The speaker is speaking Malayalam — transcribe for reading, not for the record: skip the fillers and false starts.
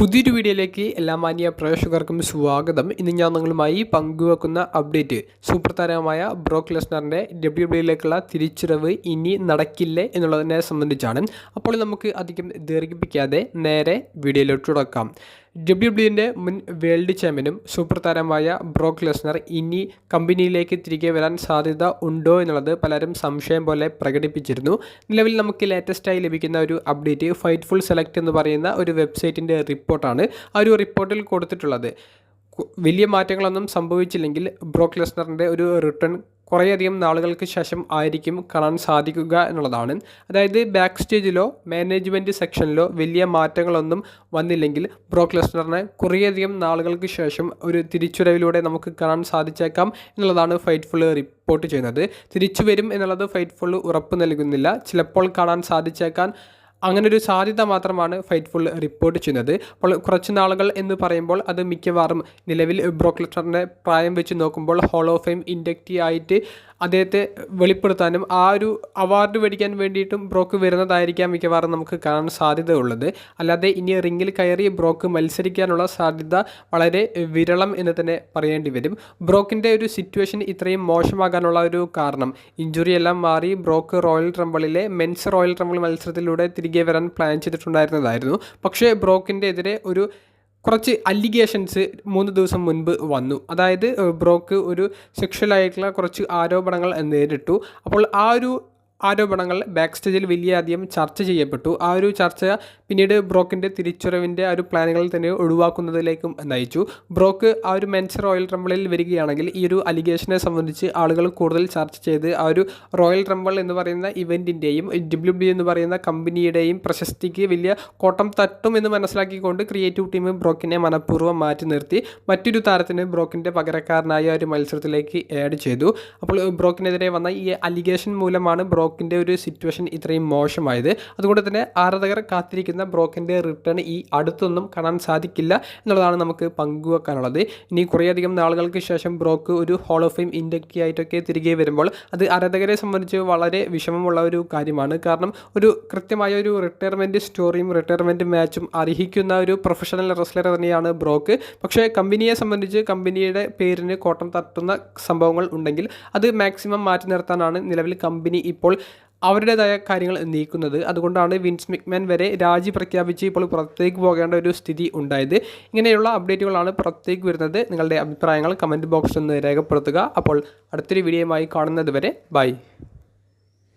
പുതിയൊരു വീഡിയോയിലേക്ക് എല്ലാ മാന്യ പ്രേക്ഷകർക്കും സ്വാഗതം. ഇന്ന് ഞാൻ നിങ്ങളുമായി പങ്കുവെക്കുന്ന അപ്ഡേറ്റ് സൂപ്പർ താരമായ ബ്രോക്ക് ലെസ്നറിൻ്റെ WWE തിരിച്ചുവരവ് ഇനി നടക്കില്ലേ എന്നുള്ളതിനെ സംബന്ധിച്ചാണ്. അപ്പോൾ നമുക്ക് അധികം ദീർഘിപ്പിക്കാതെ നേരെ വീഡിയോയിലോട്ട് തുടക്കാം. WWE മുൻ വേൾഡ് ചാമ്പ്യനും സൂപ്പർ താരമായ ബ്രോക്ക് ലെസ്നർ ഇനി കമ്പനിയിലേക്ക് തിരികെ വരാൻ സാധ്യത ഉണ്ടോ എന്നുള്ളത് പലരും സംശയം പോലെ പ്രകടിപ്പിച്ചിരുന്നു. നിലവിൽ നമുക്ക് ലേറ്റസ്റ്റായി ലഭിക്കുന്ന ഒരു അപ്ഡേറ്റ് ഫൈറ്റ്ഫുൾ സെലക്ട് എന്ന് പറയുന്ന ഒരു വെബ്സൈറ്റിൻ്റെ റിപ്പോർട്ടാണ്. ആ ഒരു റിപ്പോർട്ടിൽ കൊടുത്തിട്ടുള്ളത് വലിയ മാറ്റങ്ങളൊന്നും സംഭവിച്ചില്ലെങ്കിൽ ബ്രോക്ക് ലെസ്നറിൻ്റെ ഒരു റിട്ടേൺ കുറേയധികം നാളുകൾക്ക് ശേഷം ആയിരിക്കും കാണാൻ സാധിക്കുക എന്നുള്ളതാണ്. അതായത് ബാക്ക് സ്റ്റേജിലോ മാനേജ്മെൻറ്റ് സെക്ഷനിലോ വലിയ മാറ്റങ്ങളൊന്നും വന്നില്ലെങ്കിൽ ബ്രോക്ക് ലെസ്നറിനെ കുറേയധികം നാളുകൾക്ക് ശേഷം ഒരു തിരിച്ചുവരവിലൂടെ നമുക്ക് കാണാൻ സാധിച്ചേക്കാം എന്നുള്ളതാണ് ഫൈറ്റ്ഫുൾ റിപ്പോർട്ട് ചെയ്യുന്നത്. തിരിച്ചു വരും എന്നുള്ളത് ഫൈറ്റ്ഫുൾ ഉറപ്പ് നൽകുന്നില്ല. ചിലപ്പോൾ കാണാൻ സാധിച്ചേക്കാൻ അങ്ങനൊരു സാധ്യത മാത്രമാണ് ഫൈറ്റ്ഫുൾ റിപ്പോർട്ട് ചെയ്യുന്നത്. അപ്പോൾ കുറച്ച് നാളുകൾ എന്ന് പറയുമ്പോൾ അത് മിക്കവാറും നിലവിൽ ബ്രോക്ക് ലെസ്നറിൻ്റെ പ്രായം വെച്ച് നോക്കുമ്പോൾ ഹോൾ ഓഫ് ഫെയിം ഇൻഡക്റ്റി ആയിട്ട് അദ്ദേഹത്തെ വെളിപ്പെടുത്താനും ആ ഒരു അവാർഡ് മേടിക്കാൻ വേണ്ടിയിട്ടും ബ്രോക്ക് വരുന്നതായിരിക്കാം മിക്കവാറും നമുക്ക് കാണാൻ സാധ്യത ഉള്ളത്. അല്ലാതെ ഇനി റിങ്ങിൽ കയറി ബ്രോക്ക് മത്സരിക്കാനുള്ള സാധ്യത വളരെ വിരളം എന്ന് തന്നെ പറയേണ്ടി വരും. ബ്രോക്കിൻ്റെ ഒരു സിറ്റുവേഷൻ ഇത്രയും മോശമാകാനുള്ള ഒരു കാരണം ഇഞ്ചുറി എല്ലാം മാറി ബ്രോക്ക് റോയൽ റംബിളിലെ മെൻസ് റോയൽ റംബിൾ മത്സരത്തിലൂടെ തിരികെ വരാൻ പ്ലാൻ ചെയ്തിട്ടുണ്ടായിരുന്നതായിരുന്നു. പക്ഷേ ബ്രോക്കിൻ്റെ എതിരെ കുറച്ച് അലിഗേഷൻസ് 3 ദിവസം മുൻപ് വന്നു. അതായത് ബ്രോക്ക് ഒരു സെക്ഷലായിട്ടുള്ള കുറച്ച് ആരോപണങ്ങൾ നേരിട്ടു. അപ്പോൾ ആ ഒരു ആരോപണങ്ങൾ ബാക്ക് സ്റ്റേജിൽ വലിയധികം ചർച്ച ചെയ്യപ്പെട്ടു. ആ ഒരു ചർച്ച പിന്നീട് ബ്രോക്കിൻ്റെ തിരിച്ചുവരവിൻ്റെ ആ ഒരു പ്ലാനുകളിൽ തന്നെ ഒഴിവാക്കുന്നതിലേക്കും നയിച്ചു. ബ്രോക്ക് ആ ഒരു മെൻസ് റോയൽ റംബിളിൽ വരികയാണെങ്കിൽ ഈ ഒരു അലിഗേഷനെ സംബന്ധിച്ച് ആളുകൾ കൂടുതൽ ചർച്ച ചെയ്ത് ആ ഒരു റോയൽ റംബിൾ എന്ന് പറയുന്ന ഇവൻറ്റിൻ്റെയും WWE എന്ന് പറയുന്ന കമ്പനിയുടെയും പ്രശസ്തിക്ക് വലിയ കോട്ടം തട്ടും എന്ന് മനസ്സിലാക്കിക്കൊണ്ട് ക്രിയേറ്റീവ് ടീം ബ്രോക്കിനെ മനഃപൂർവ്വം മാറ്റി നിർത്തി മറ്റൊരു താരത്തിന് ബ്രോക്കിൻ്റെ പകരക്കാരനായ ഒരു മത്സരത്തിലേക്ക് ആഡ് ചെയ്തു. അപ്പോൾ ബ്രോക്കിനെതിരെ വന്ന ഈ അലിഗേഷൻ മൂലമാണ് ബ്രോക്കിൻ്റെ ഒരു സിറ്റുവേഷൻ ഇത്രയും മോശമായത്. അതുകൊണ്ട് തന്നെ ആരാധകർ കാത്തിരിക്കുന്ന ബ്രോക്കിൻ്റെ റിട്ടേൺ ഈ അടുത്തൊന്നും കാണാൻ സാധിക്കില്ല എന്നുള്ളതാണ് നമുക്ക് പങ്കുവെക്കാനുള്ളത്. ഇനി കുറേയധികം നാളുകൾക്ക് ശേഷം ബ്രോക്ക് ഒരു ഹോൾ ഓഫ് ഫെയിം ഇൻഡക്റ്റി ആയിട്ടൊക്കെ തിരികെ വരുമ്പോൾ അത് ആരാധകരെ സംബന്ധിച്ച് വളരെ വിഷമമുള്ള ഒരു കാര്യമാണ്. കാരണം ഒരു കൃത്യമായ ഒരു റിട്ടയർമെൻറ്റ് സ്റ്റോറിയും റിട്ടയർമെൻറ്റ് മാച്ചും അർഹിക്കുന്ന ഒരു പ്രൊഫഷണൽ റെസ്ലർ തന്നെയാണ് ബ്രോക്ക്. പക്ഷേ കമ്പനിയെ സംബന്ധിച്ച് കമ്പനിയുടെ പേരിന് കോട്ടം തട്ടുന്ന സംഭവങ്ങൾ ഉണ്ടെങ്കിൽ അത് മാക്സിമം മാറ്റി നിർത്താനാണ് നിലവിൽ കമ്പനി ഇപ്പോൾ അവരുടേതായ കാര്യങ്ങൾ നീക്കുന്നത്. അതുകൊണ്ടാണ് വിൻസ് മിക്മാൻ വരെ രാജി പ്രഖ്യാപിച്ച് ഇപ്പോൾ പുറത്തേക്ക് പോകേണ്ട ഒരു സ്ഥിതി ഉണ്ടായത്. ഇങ്ങനെയുള്ള അപ്ഡേറ്റുകളാണ് പുറത്തേക്ക് വരുന്നത്. നിങ്ങളുടെ അഭിപ്രായങ്ങൾ കമൻറ്റ് ബോക്സിൽ നിന്ന് രേഖപ്പെടുത്തുക. അപ്പോൾ അടുത്തൊരു വീഡിയോയുമായി കാണുന്നത് വരെ ബൈ.